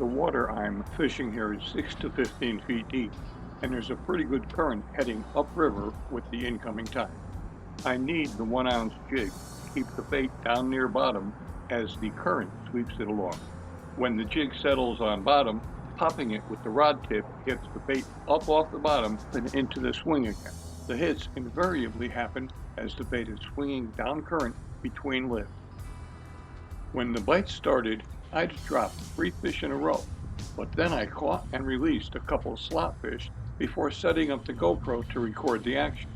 water I'm fishing here is 6 to 15 feet deep, and there's a pretty good current heading upriver with the incoming tide. I need the 1 ounce jig to keep the bait down near bottom as the current sweeps it along. When the jig settles on bottom, popping it with the rod tip gets the bait up off the bottom and into the swing again. The hits invariably happen as the bait is swinging down current between lifts. When the bite started, I'd dropped 3 fish in a row, but then I caught and released a couple of slot fish before setting up the GoPro to record the action.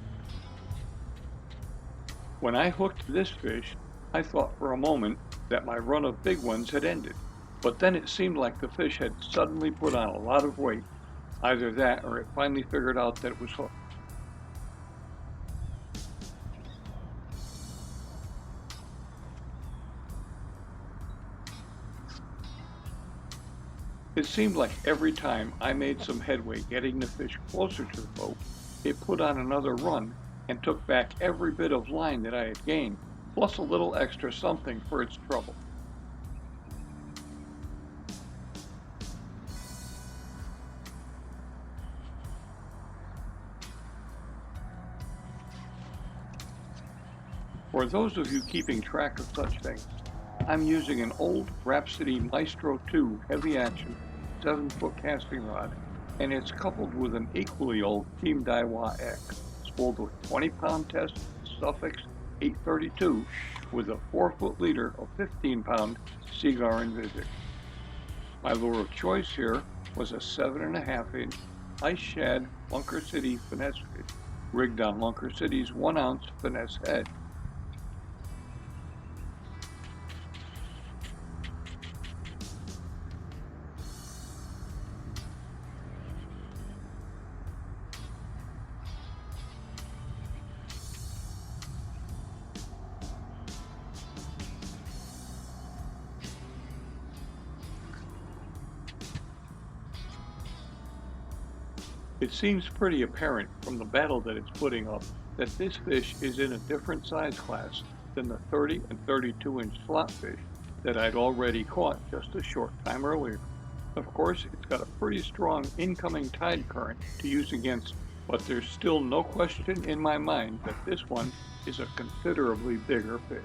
When I hooked this fish, I thought for a moment that my run of big ones had ended, but then it seemed like the fish had suddenly put on a lot of weight. Either that or it finally figured out that it was hooked. It seemed like every time I made some headway getting the fish closer to the boat, it put on another run and took back every bit of line that I had gained, plus a little extra something for its trouble. For those of you keeping track of such things, I'm using an old Rhapsody Maestro 2 heavy action 7-foot casting rod, and it's coupled with an equally old Team Daiwa X, spooled with 20-pound test Suffix 832 with a 4-foot leader of 15-pound Seagar Envisage. My lure of choice here was a 7.5-inch Ice Shad Lunker City finesse fish, rigged on Lunker City's 1 ounce finesse head. It seems pretty apparent from the battle that it's putting up that this fish is in a different size class than the 30 and 32-inch slot fish that I'd already caught just a short time earlier. Of course, it's got a pretty strong incoming tide current to use against, but there's still no question in my mind that this one is a considerably bigger fish.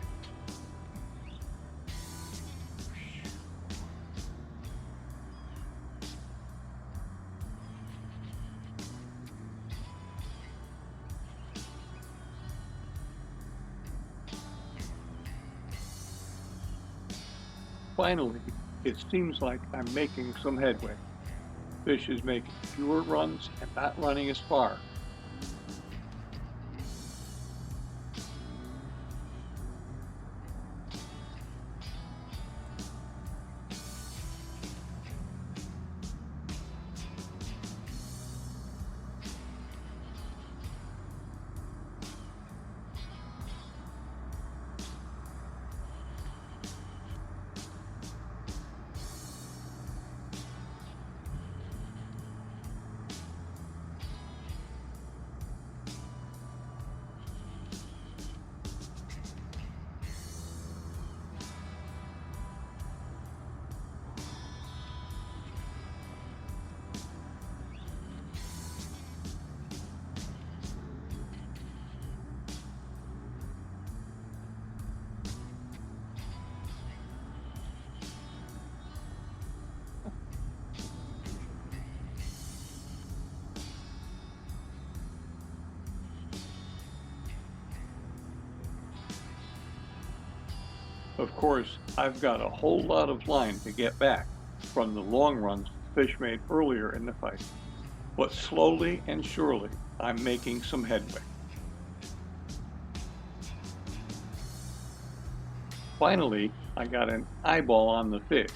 Finally, it seems like I'm making some headway. Fish is making fewer runs and not running as far. Of course, I've got a whole lot of line to get back from the long runs fish made earlier in the fight, but slowly and surely I'm making some headway. Finally, I got an eyeball on the fish.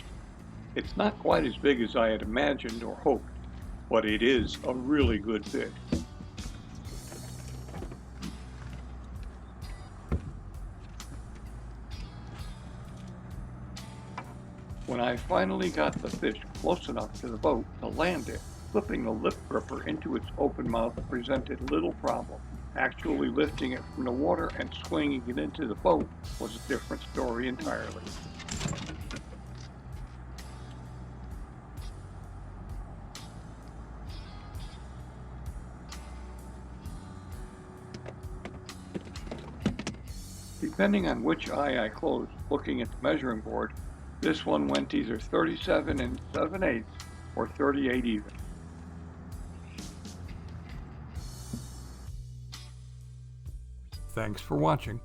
It's not quite as big as I had imagined or hoped, but it is a really good fish. When I finally got the fish close enough to the boat to land it, flipping the lip gripper into its open mouth presented little problem. Actually lifting it from the water and swinging it into the boat was a different story entirely. Depending on which eye I closed looking at the measuring board, this one went either 37 7/8 or 38 even. Thanks for watching.